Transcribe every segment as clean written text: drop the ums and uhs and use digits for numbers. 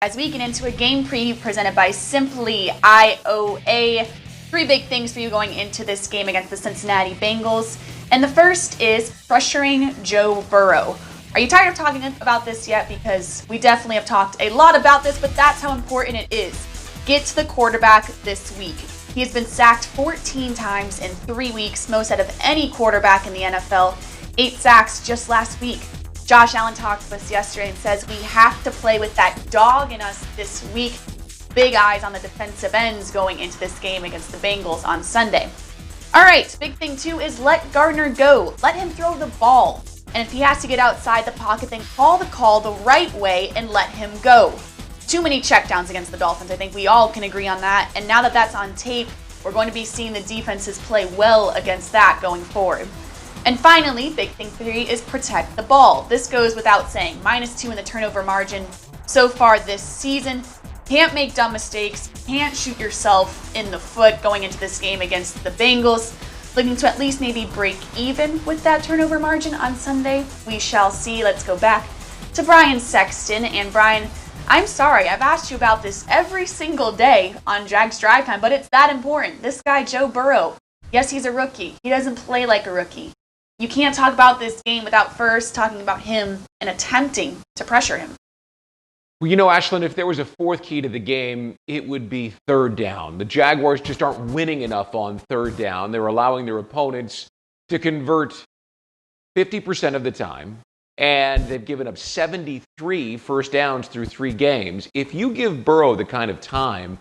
as we get into a game preview presented by Simply IOA. 3 big things for you going into this game against the Cincinnati Bengals. And the first is pressuring Joe Burrow. Are you tired of talking about this yet? Because we definitely have talked a lot about this, but that's how important it is. Get to the quarterback this week. He has been sacked 14 times in 3 weeks, most out of any quarterback in the NFL. 8 sacks just last week. Josh Allen talked to us yesterday and says we have to play with that dog in us this week. Big eyes on the defensive ends going into this game against the Bengals on Sunday. All right, big thing too is let Gardner go. Let him throw the ball. And if he has to get outside the pocket, then call the call the right way and let him go. Too many checkdowns against the Dolphins. I think we all can agree on that. And now that that's on tape, we're going to be seeing the defenses play well against that going forward. And finally, big thing 3 is protect the ball. This goes without saying. -2 in the turnover margin so far this season. Can't make dumb mistakes. Can't shoot yourself in the foot going into this game against the Bengals. Looking to at least maybe break even with that turnover margin on Sunday. We shall see. Let's go back to Brian Sexton. And Brian, I'm sorry, I've asked you about this every single day on Jags Drive Time, but it's that important. This guy, Joe Burrow, yes, he's a rookie. He doesn't play like a rookie. You can't talk about this game without first talking about him and attempting to pressure him. Well, you know, Ashlyn, if there was a 4th key to the game, it would be 3rd down. The Jaguars just aren't winning enough on 3rd down. They're allowing their opponents to convert 50% of the time, and they've given up 73 first downs through 3 games. If you give Burrow the kind of time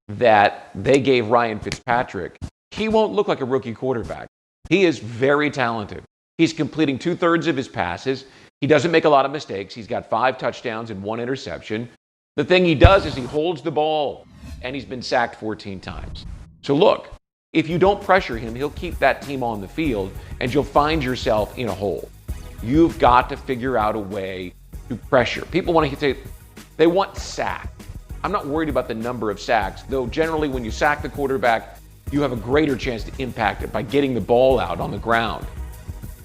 that they gave Ryan Fitzpatrick, he won't look like a rookie quarterback. He is very talented. He's completing 2/3 of his passes. He doesn't make a lot of mistakes. He's got 5 touchdowns and 1 interception. The thing he does is he holds the ball, and he's been sacked 14 times. So look, if you don't pressure him, he'll keep that team on the field, and you'll find yourself in a hole. You've got to figure out a way to pressure. People want to say they want sack. I'm not worried about the number of sacks, though generally when you sack the quarterback, you have a greater chance to impact it by getting the ball out on the ground.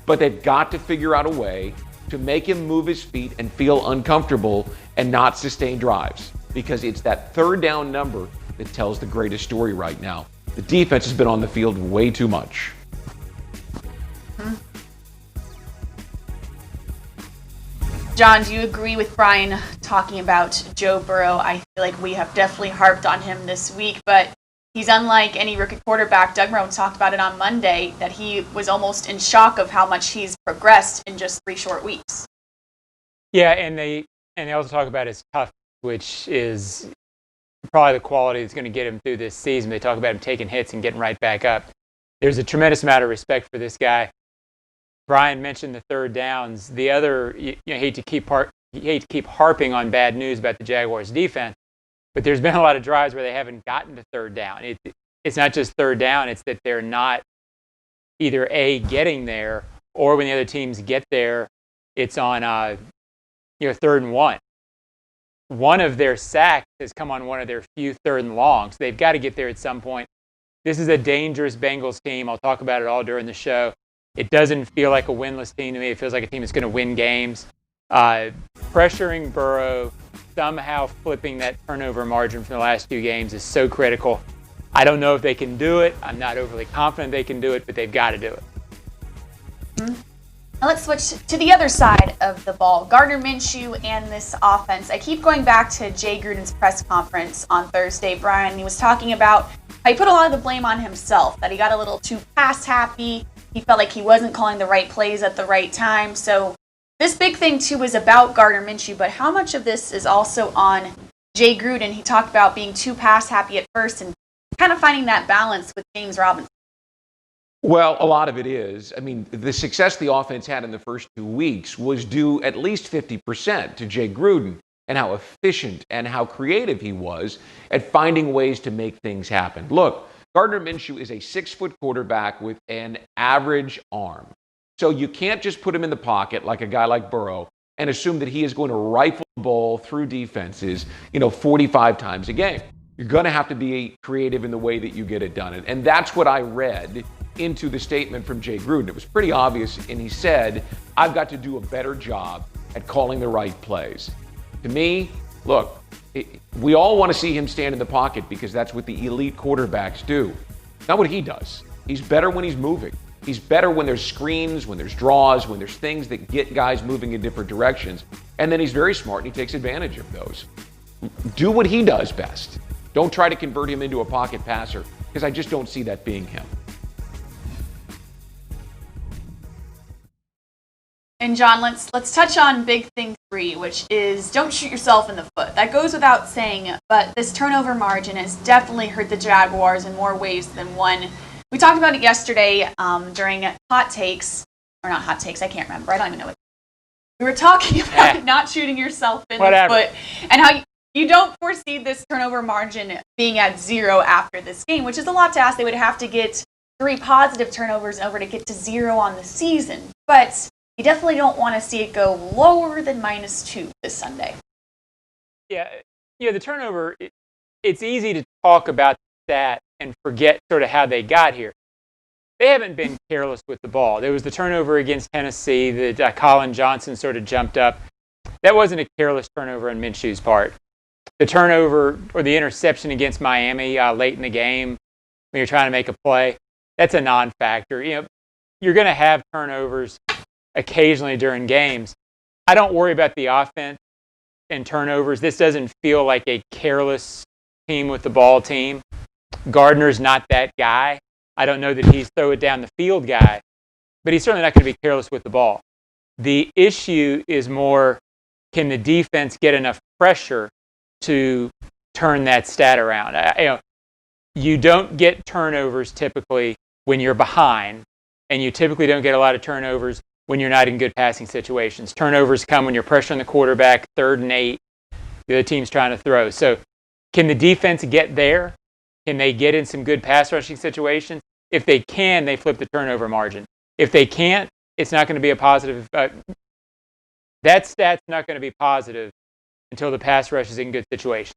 But they've got to figure out a way to make him move his feet and feel uncomfortable and not sustain drives, because it's that 3rd down number that tells the greatest story right now. The defense has been on the field way too much. John, do you agree with Brian talking about Joe Burrow? I feel like we have definitely harped on him this week, but he's unlike any rookie quarterback. Doug Marrone talked about it on Monday, that he was almost in shock of how much he's progressed in just 3 short weeks. Yeah, and they also talk about his toughness, which is probably the quality that's going to get him through this season. They talk about him taking hits and getting right back up. There's a tremendous amount of respect for this guy. Brian mentioned the 3rd downs. The other, hate to keep harping on bad news about the Jaguars' defense, but there's been a lot of drives where they haven't gotten to 3rd down. It's not just 3rd down; it's that they're not either getting there, or when the other teams get there, it's on 3rd and 1. One of their sacks has come on one of their few 3rd and longs. They've got to get there at some point. This is a dangerous Bengals team. I'll talk about it all during the show. It doesn't feel like a winless team to me. It feels like a team that's going to win games. Pressuring Burrow, somehow flipping that turnover margin from the last 2 games is so critical. I don't know if they can do it. I'm not overly confident they can do it, but they've got to do it. Now let's switch to the other side of the ball. Gardner Minshew and this offense. I keep going back to Jay Gruden's press conference on Thursday, Brian. He was talking about how he put a lot of the blame on himself, that he got a little too pass happy. He felt like he wasn't calling the right plays at the right time. So this big thing, too, is about Gardner Minshew, but how much of this is also on Jay Gruden? He talked about being too pass happy at first and kind of finding that balance with James Robinson. Well, a lot of it is. I mean, the success the offense had in the first 2 weeks was due at least 50% to Jay Gruden and how efficient and how creative he was at finding ways to make things happen. Look, Gardner Minshew is a 6-foot quarterback with an average arm. So you can't just put him in the pocket like a guy like Burrow and assume that he is going to rifle the ball through defenses, 45 times a game. You're going to have to be creative in the way that you get it done. And that's what I read into the statement from Jay Gruden. It was pretty obvious, and he said, I've got to do a better job at calling the right plays. To me, look, We all want to see him stand in the pocket because that's what the elite quarterbacks do. Not what he does. He's better when he's moving. He's better when there's screens, when there's draws, when there's things that get guys moving in different directions. And then he's very smart and he takes advantage of those. Do what he does best. Don't try to convert him into a pocket passer because I just don't see that being him. And John, let's touch on big thing 3, which is don't shoot yourself in the foot. That goes without saying, but this turnover margin has definitely hurt the Jaguars in more ways than one. We talked about it yesterday during Hot Takes, or not Hot Takes, I can't remember. I don't even know what. We were talking about not shooting yourself in the foot and how you don't foresee this turnover margin being at 0 after this game, which is a lot to ask. They would have to get 3 positive turnovers over to get to 0 on the season. But you definitely don't want to see it go lower than -2 this Sunday. Yeah, the turnover, it's easy to talk about that and forget sort of how they got here. They haven't been careless with the ball. There was the turnover against Tennessee that Colin Johnson sort of jumped up. That wasn't a careless turnover on Minshew's part. The turnover or the interception against Miami late in the game when you're trying to make a play, that's a non-factor. You're going to have turnovers occasionally during games. I don't worry about the offense and turnovers. This doesn't feel like a careless team with the ball team. Gardner's not that guy. I don't know that he's throw it down the field guy, but he's certainly not going to be careless with the ball. The issue is more, can the defense get enough pressure to turn that stat around? You don't get turnovers typically when you're behind, and you typically don't get a lot of turnovers when you're not in good passing situations. Turnovers come when you're pressuring the quarterback, 3rd and 8, the other team's trying to throw. So can the defense get there? Can they get in some good pass rushing situations? If they can, they flip the turnover margin. If they can't, it's not going to be a positive. That stat's not going to be positive until the pass rush is in good situation.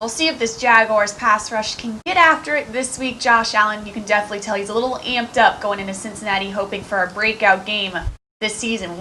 We'll see if this Jaguars pass rush can get after it this week. Josh Allen, you can definitely tell he's a little amped up going into Cincinnati, hoping for a breakout game this season.